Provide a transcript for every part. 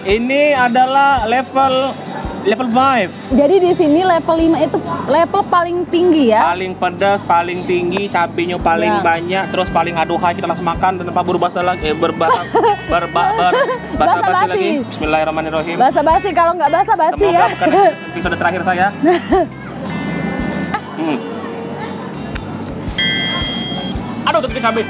Ini adalah level 5. Jadi di sini level 5 itu level paling tinggi ya. Paling pedas, paling tinggi, cabenya paling Ya. banyak, terus paling aduhai, kita langsung makan tanpa berbahasa lagi, basa-basi lagi. Bismillahirrahmanirrahim. Basa-basi, kalau nggak basa-basi Semoga ya. bukan episode terakhir saya. Aduh, tuh cabai.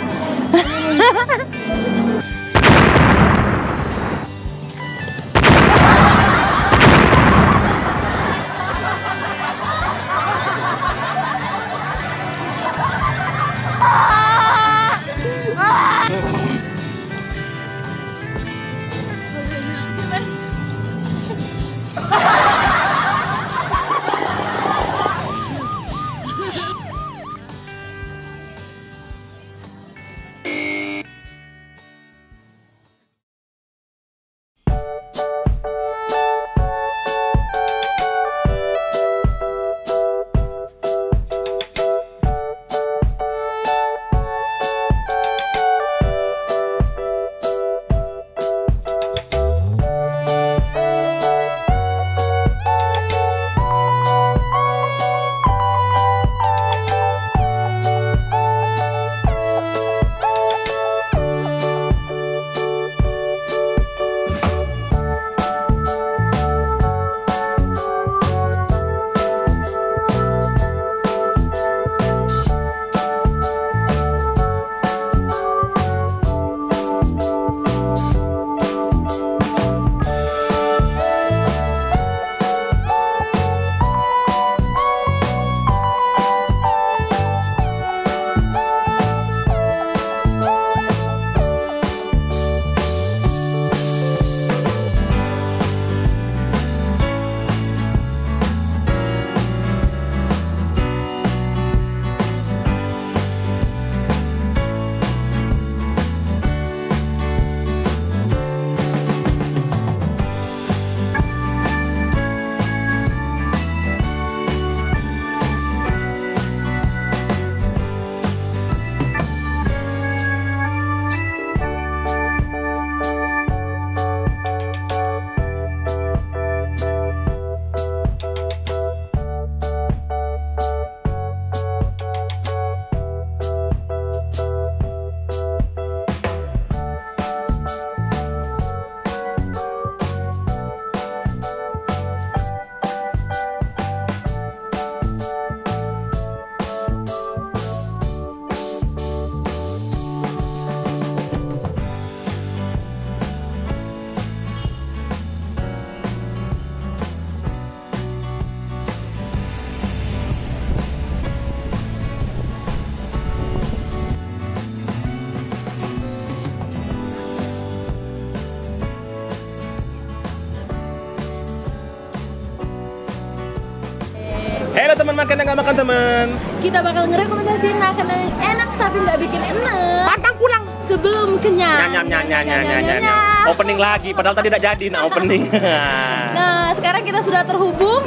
Halo teman makan dan nggak makan teman. Kita bakal ngerekomendasiin makanan yang enak tapi nggak bikin enak. Pantang pulang. Sebelum kenyang. Nyam. Opening lagi, padahal tadi tidak jadi opening. Nah, sekarang kita sudah terhubung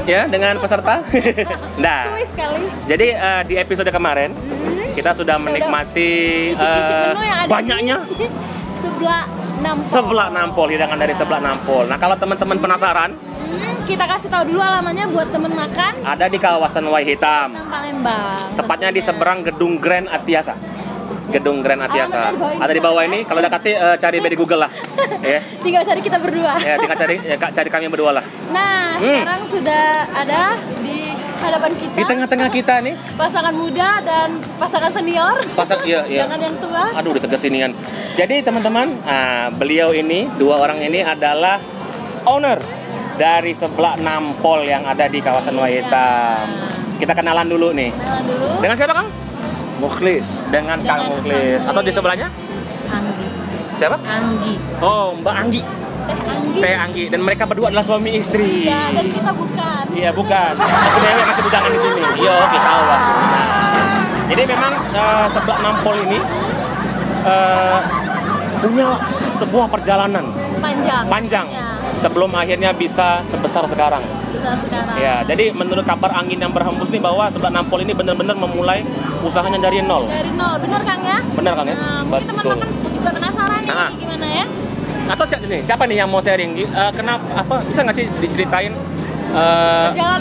Ya dengan peserta. Nah, suwi sekali. jadi di episode kemarin kita sudah menikmati Icip-icip menu yang ada banyaknya di sebelah nampol. sebelah nampol, hidangan dari sebelah nampol. Nah, kalau teman-teman penasaran, kita kasih tahu dulu alamatnya buat temen makan. ada di kawasan Wai Hitam. Palembang. Tepatnya di seberang gedung Grand Atiasa. Gedung Grand Atiasa. Ada di bawah ini. Kalau udah cari di Google lah. Ya. Tinggal cari kita berdua. Ya, tinggal cari kami berdua lah. Nah, sekarang sudah ada di hadapan kita. Di tengah-tengah kita nih. Pasangan muda dan pasangan senior. Iya. Jangan yang tua. Aduh, udah tegas ini kan. Jadi teman-teman, beliau ini, dua orang ini adalah owner dari sebelah nampol yang ada di kawasan Wai Hitam. Kita kenalan dulu nih. Kenalan dulu. Dengan siapa, Kang? Mukhlis. Dengan Kang Mukhlis. Atau di sebelahnya? Anggi. Siapa? Anggi. Oh, Mbak Anggi. Teh Anggi. Teh Anggi. Dan mereka berdua adalah suami istri. Iya, dan kita bukan. Iya, bukan. Aku Dewi yang kasih bujangan di sini. Iya, oke, tahu lah. Nah, jadi memang sebelah nampol ini punya sebuah perjalanan panjang Ya, sebelum akhirnya bisa sebesar sekarang. sebesar sekarang. Ya, jadi menurut kabar angin yang berhembus nih bahwa sebelah nampol ini benar-benar memulai usahanya dari nol. Dari nol, benar Kang ya? Benar Kang ya? Nah, mungkin teman-teman juga penasaran nih Nah. gimana ya? Atau siapa nih yang mau sharing? Kenapa? Bisa nggak sih diceritain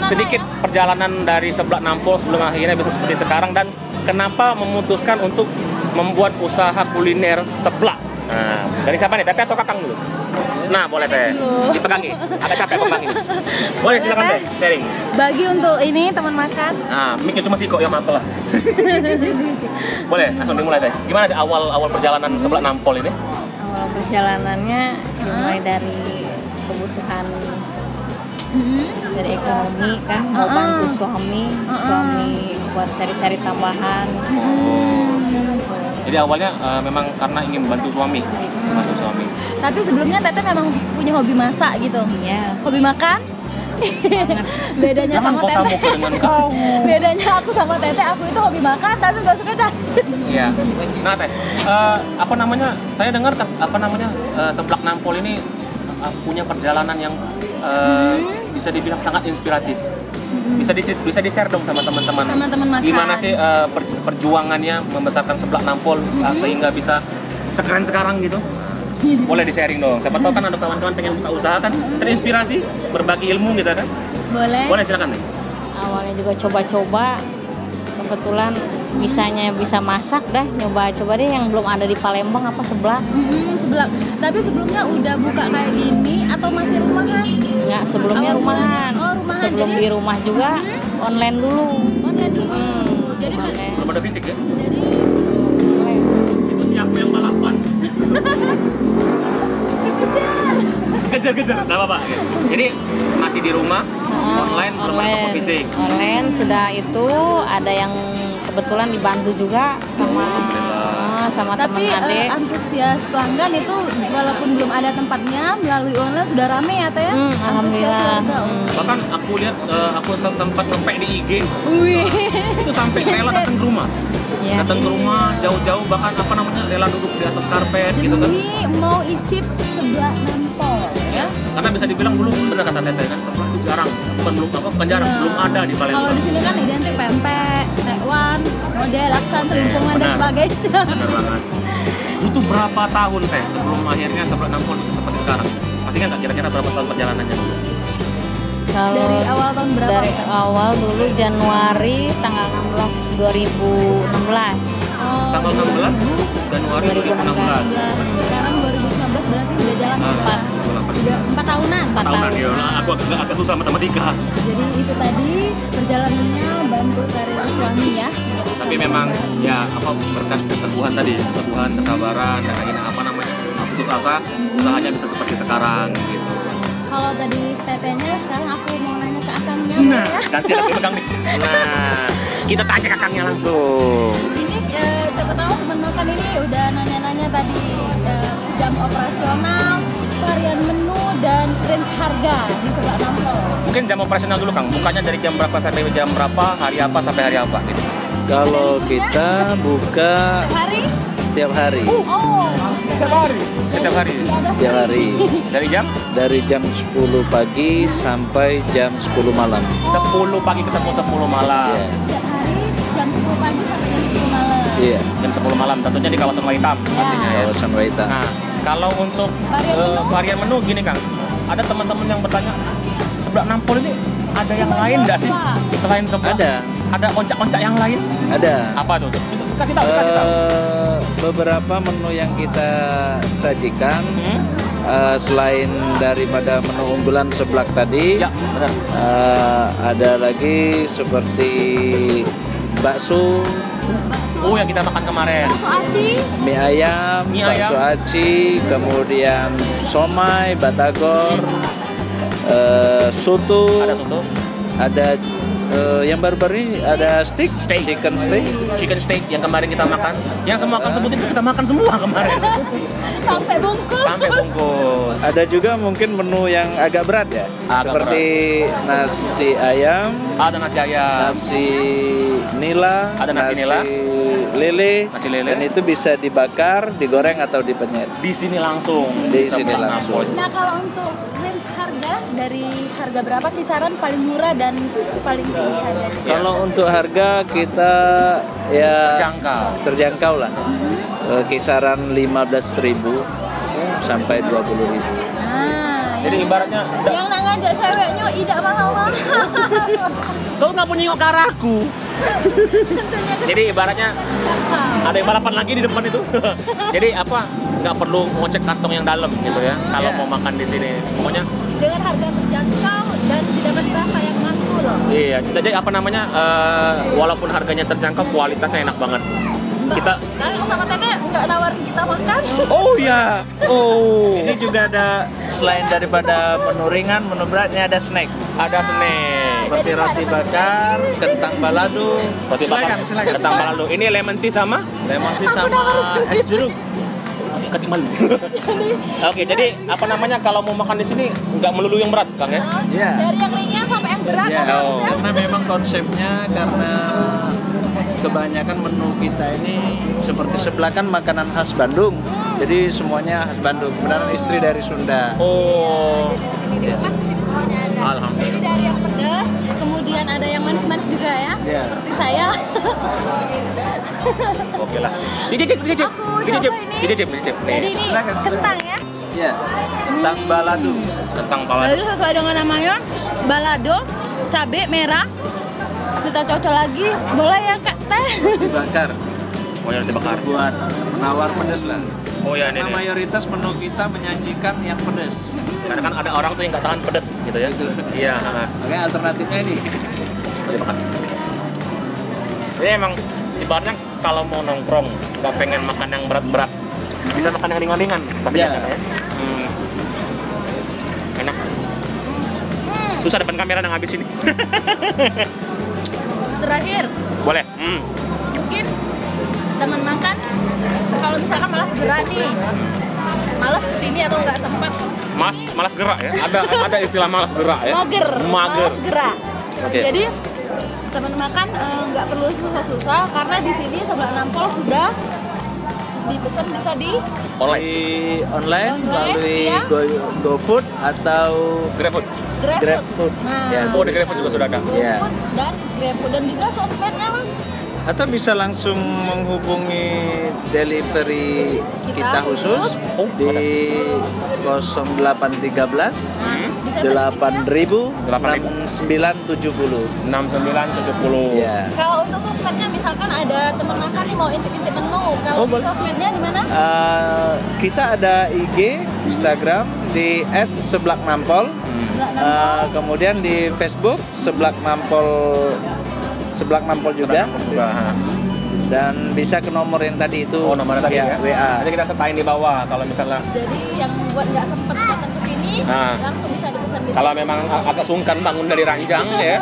sedikit perjalanan dari seblak Nampol sebelum akhirnya bisa seperti sekarang, dan kenapa memutuskan untuk membuat usaha kuliner seblak? Nah, dari siapa nih? Teteh atau Kakang dulu? Nah, boleh Teh. Dipegangi. Agak capek pegangin. Boleh silakan Teh, sharing. Bagi untuk ini teman makan. Nah, mic-nya cuma Siko yang mantel lah. Boleh, langsung dimulai Teh. Gimana awal perjalanan seblak Nampol ini? Awal perjalanannya dimulai dari kebutuhan dari ekonomi kan, mau bantu suami buat cari-cari tambahan. Jadi awalnya memang karena ingin bantu suami. Tapi sebelumnya Teteh memang punya hobi masak gitu. Ya. Hobi makan. Bedanya Jangan sama kau Teteh. sambung dengan kau. Bedanya aku sama Teteh, aku itu hobi makan tapi nggak suka cari. Iya. Nah Teh, saya dengar seblak Nampol ini punya perjalanan yang bisa dibilang sangat inspiratif. Bisa di-share dong sama teman-teman. Sama teman makan. Gimana sih perjuangannya membesarkan seblak Nampol sehingga bisa sekeren sekarang gitu? Boleh di-sharing dong. Siapa tahu kan ada kawan-kawan pengen buka usaha kan, terinspirasi, berbagi ilmu gitu kan? Boleh silakan nih. Awalnya juga coba-coba, kebetulan bisa masak dah, coba deh yang belum ada di Palembang seblak. Seblak. Tapi sebelumnya udah buka kayak gini atau masih rumahan? Enggak, sebelumnya rumahan. Rumahan. Sebelum Jadi, di rumah juga online dulu. Jadi Belum ada fisik ya? jadi Itu si aku yang balapan. Kejar, nggak apa-apa. Jadi masih di rumah, online belum ada toko fisik. Online sudah itu ada yang kebetulan dibantu juga sama tapi teman adik. antusias pelanggan itu walaupun belum ada tempatnya melalui online sudah rame ya Teh ya? Alhamdulillah. Bahkan aku lihat, aku sempat nge-pack di IG. Itu sampai rela datang ke rumah. Ya. Datang ke rumah jauh-jauh, bahkan rela duduk di atas karpet gitu kan. Demi mau icip seblak Nampol ya. Karena bisa dibilang dulu benar kata Teteh kan, seblak itu jarang, bukan jarang, belum ada di Kalau Palembang. di sini kan identik pempek, tekwan, model, laksan, selimpungan dan Benar. sebagainya. Benar banget. Butuh berapa tahun Teh sebelum akhirnya seblak Nampol bisa seperti sekarang? Masih nggak kira-kira berapa tahun perjalanannya? Kalau Dari awal tahun berapa? Dari awal dulu Januari tanggal 16 2016. Tanggal 16 Januari 2016. Sekarang 2019 berarti udah jalan 4 tahunan. 4 tahunan ya. Aku agak susah matematika. Jadi itu tadi perjalanannya bantu karir suami ya. Tapi memang ya berkat keteguhan tadi, keteguhan, kesabaran, dan akhirnya putus asa, usahanya bisa seperti sekarang gitu. Kalau tadi tetenya, sekarang aku mau nanya ke akangnya. Nah, ya? ganti lagi pegang nih. Nah, kita tanya kakangnya langsung. Ini siapa tahu teman makan ini udah nanya-nanya tadi jam operasional, varian menu dan range harga di sebelah Nampol. Mungkin jam operasional dulu Kang, bukanya dari jam berapa sampai jam berapa, hari apa sampai hari apa gitu. Kalau kita buka Hari? setiap hari. Oh, Setiap hari. Setiap hari. Setiap hari. Dari jam Dari jam 10 pagi sampai jam 10 malam. 10 pagi ketemu 10 malam. Iya. setiap hari jam 10 pagi sampai jam 10 malam. Iya. Jam 10 malam tentunya di kawasan Waitam pastinya ya. Kawasan Waita. Nah, kalau untuk varian menu gini Kang, ada teman-teman yang bertanya, seblak Nampol ini ada yang lain nggak sih selain seblak? Ada oncak-oncak yang lain? Ada. Apa tuh? Kasih tahu. Beberapa menu yang kita sajikan selain daripada menu unggulan seblak tadi, Ya, benar. ada lagi seperti bakso, Oh, yang kita makan kemarin. Bakso aci, mie ayam, Mie bakso ayam. aci, kemudian somai, batagor, soto, Ada soto, ada yang baru-baru ini ada chicken steak. chicken steak yang kemarin kita makan. Yang semua Kang sebutin itu kita makan semua kemarin. sampai bungkus. Sampai bungkus. Ada juga mungkin menu yang agak berat ya, Agak seperti nasi ayam, Ada nasi ayam. nasi nila, Ada nasi nila. lele, Nasi lele. dan itu bisa dibakar, digoreng atau dipenyet. Di sini langsung. Di sini seblak langsung. Nampol. Nah, kalau untuk range harga dari harga berapa kisaran paling murah dan paling tinggi harganya? Ya. Kalau untuk harga kita ya Terjangkau. terjangkau lah. Kisaran 15.000 sampai 20.000. Nah, Jadi ibaratnya yang nak ngajak ceweknya tidak mahal-mahal. kau nggak punya nyengok ke arahku. Tentunya Jadi ibaratnya ada yang balapan lagi di depan itu. Jadi apa? Nggak perlu ngecek kantong yang dalam gitu ya. Kalau Iya. mau makan di sini, pokoknya dengan harga terjangkau dan didapat rasa yang mantul. iya. Jadi apa namanya? Walaupun harganya terjangkau, kualitasnya enak banget. Kita Kalau sama Teteh nggak nawarin kita makan. oh ya, oh Ini juga ada selain daripada menu ringan, menu beratnya ada snack. ada snack. Seperti Jadi roti ada bakar, kentang balado. Roti bakar, Silakan. kentang balado. Ini lemon tea sama Lemon tea sama es jeruk. ketimbang. Oke, jadi apa namanya kalau mau makan di sini nggak melulu yang berat, Kang ya? Iya. Dari yang ringan sampai yang berat Ya, ada oh. Mas, ya? karena memang konsepnya karena kebanyakan menu kita ini seperti sebelah kan makanan khas Bandung. Jadi semuanya khas Bandung. Kebenaran istri dari Sunda. Oh, Jadi di sini pas di sini semuanya ada. Alhamdulillah. Jadi dari yang pedas, kemudian ada yang manis-manis juga ya. Iya. Seperti saya. oke lah. Dicicip. Aku coba ini. Dicicip. Jadi Nih, ini Silakan. kentang ya. Ya. Kentang balado. kentang balado. Lalu sesuai dengan namanya, balado, cabai merah. Kita cocok lagi. Boleh ya Kak Teh? Dibakar. Oh, yang dibakar. Buat penawar pedas lah. Oh ya, Karena ini. mayoritas menu kita menyajikan yang pedas. Karena kan ada orang tuh yang nggak tahan pedas gitu ya. Gitu. Iya. Makanya alternatifnya ini. Dibakar. Ini emang ibaratnya kalau mau nongkrong nggak pengen makan yang berat-berat, bisa makan yang ringan-ringan. Tapi Iya. enak ya. Enak. Susah depan kamera yang habis ini. Terakhir, Boleh. mungkin teman makan kalau misalkan malas gerak nih, malas kesini atau nggak sempat, Malas gerak ya. Ada istilah malas gerak ya. mager, malas gerak. Oke. Jadi teman makan nggak perlu susah-susah karena di sini sebelah Nampol sudah dipesan bisa di Online melalui iya. GoFood atau GrabFood. GrabFood. Nah, Ya, Oh, di GrabFood juga sudah ada. Iya. dan GrabFood dan juga sosmednya Mas. Atau bisa langsung menghubungi delivery kita khusus Oh, di 0813 Bisa 8000 8.000. 6970. 6970. Ya. Kalau untuk sosmednya misalkan ada teman makan nih mau intip-intip menu, kalau Oh, di boleh. sosmednya di mana? Kita ada IG, Instagram di @seblaknampol. Kemudian di Facebook Seblak Nampol juga. Dan bisa ke nomor yang tadi itu. Oh, nomornya tadi ya. WA. Nanti kita sertain di bawah kalau misalnya Jadi yang buat nggak sempat datang ke sini Nah. langsung bisa dipesan di kalau sini. memang agak sungkan bangun dari ranjang ya,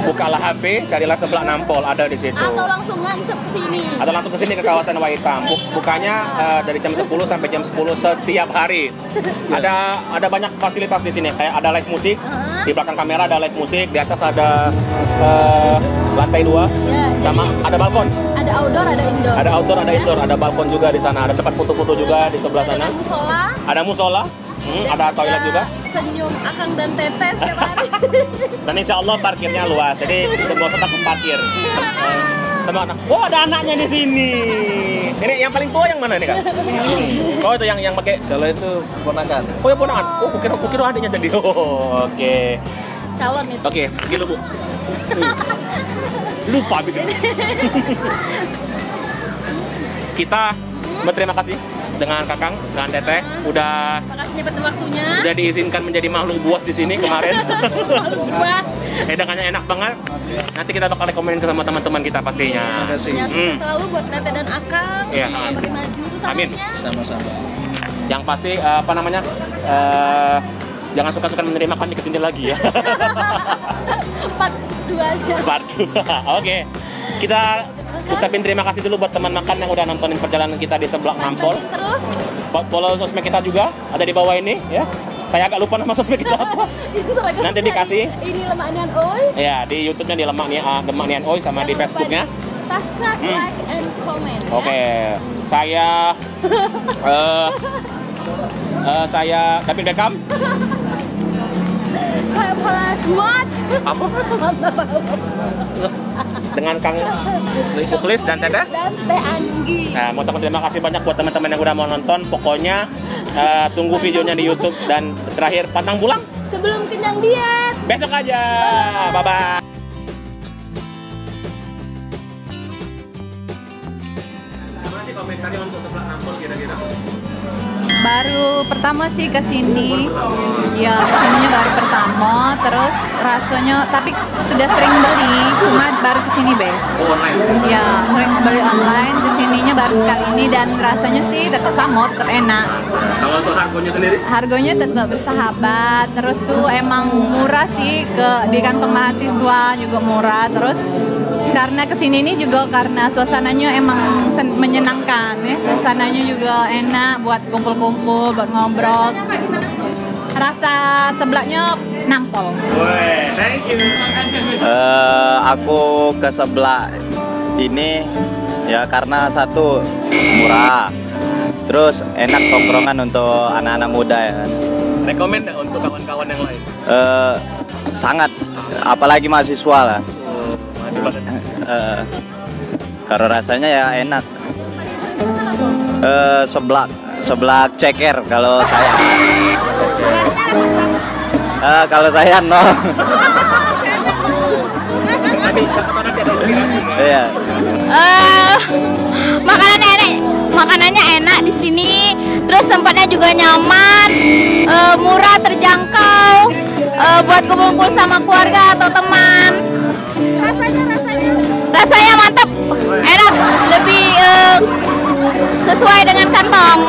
bukalah HP, carilah Seblak Nampol ada di situ. Atau langsung ngancep ke sini. Atau langsung ke sini ke kawasan Waitam. Bukanya dari jam 10 sampai jam 10 setiap hari. Ada banyak fasilitas di sini. Kayak ada live musik. Di belakang kamera ada live musik, di atas ada lantai 2 Ya, sama jadi ada balkon. ada outdoor, ada indoor. Ada outdoor, ada indoor, ada balkon juga di sana. Ada tempat foto-foto juga di sebelah sana. Ada musola. Ada musola, ada toilet juga. Senyum Akang dan Teteh setiap hari. Dan insya Allah parkirnya luas, jadi semua tetap parkir. Sama anak. Oh, ada anaknya di sini. Ini yang paling tua yang mana nih kak? Oh itu yang pakai. Kalau itu ponakan. Oh ya ponakan. Oh kukira adiknya tadi. Oh, oke. Calon itu. Oke, pergi lu bu. Lupa bikin. Kita berterima kasih dengan Kakang, dengan Teteh, udah Makasih nyepetin waktunya. diizinkan menjadi makhluk buas di sini kemarin. Wah, Hidangannya enak banget. Nanti kita bakal rekomenin ke sama teman-teman kita pastinya. Terima kasih. ya sukses selalu buat Teteh dan Akang. Iya, Semoga makin maju Amin. usahanya. Sama-sama. Yang pasti apa namanya? Jangan suka-suka menerima kami kesini lagi ya. Part 2-nya. Part 2. Oke. Kita ucapin terima kasih dulu buat teman makan yang udah nontonin perjalanan kita di Seblak Nampol. Pantengin terus. Follow sosmed kita juga ada di bawah ini ya. Saya agak lupa nama sosmed kita apa. Itu seragam Nanti kita. dikasih. Ini Lemak Nian Oi. Ya, di YouTube-nya di Lemak Nian Oi sama di Jangan lupa Facebook-nya. di Subscribe, like, and comment. ya. Oke. Saya David Beckham. Saya Paula Smart. Apa? Dengan Kang Muklis dan Teteh. Dan Teh Anggi. Nah, mau ucapkan terima kasih banyak buat teman-teman yang udah mau nonton. Pokoknya Tunggu videonya di YouTube dan terakhir pantang pulang Sebelum kenyang diet. besok aja. Bye bye. Gimana sih komentarnya untuk sebelah nampol kira-kira? Baru pertama sih ke sini. Ya, kesininya baru pertama, terus rasanya tapi sudah sering beli, cuma baru ke sini, Be. Oh, online. Ya, sering beli online, kesininya baru sekali ini dan rasanya sih tetap sama, tetap enak. Kalau untuk harganya sendiri? Harganya tetap bersahabat, terus tuh emang murah sih di kantong mahasiswa juga murah, terus karena kesini ini juga karena suasananya emang menyenangkan ya, suasananya juga enak buat kumpul-kumpul, buat ngobrol. Rasa sebelahnya nampol. Woi, thank you. Aku ke sebelah ini ya karena satu murah, terus enak tongkrongan untuk anak-anak muda ya kan. Rekomen nggak untuk kawan-kawan yang lain? Sangat, apalagi mahasiswa lah. Masih banget. Karena rasanya ya enak. Sebelah ceker kalau saya. Kalau saya no. Tapi siapa nanti ada inspirasi? Iya. Makanannya enak di sini, terus tempatnya juga nyaman, murah, terjangkau, buat kumpul-kumpul sama keluarga atau teman. Rasanya mantap, enak, lebih sesuai dengan kantong.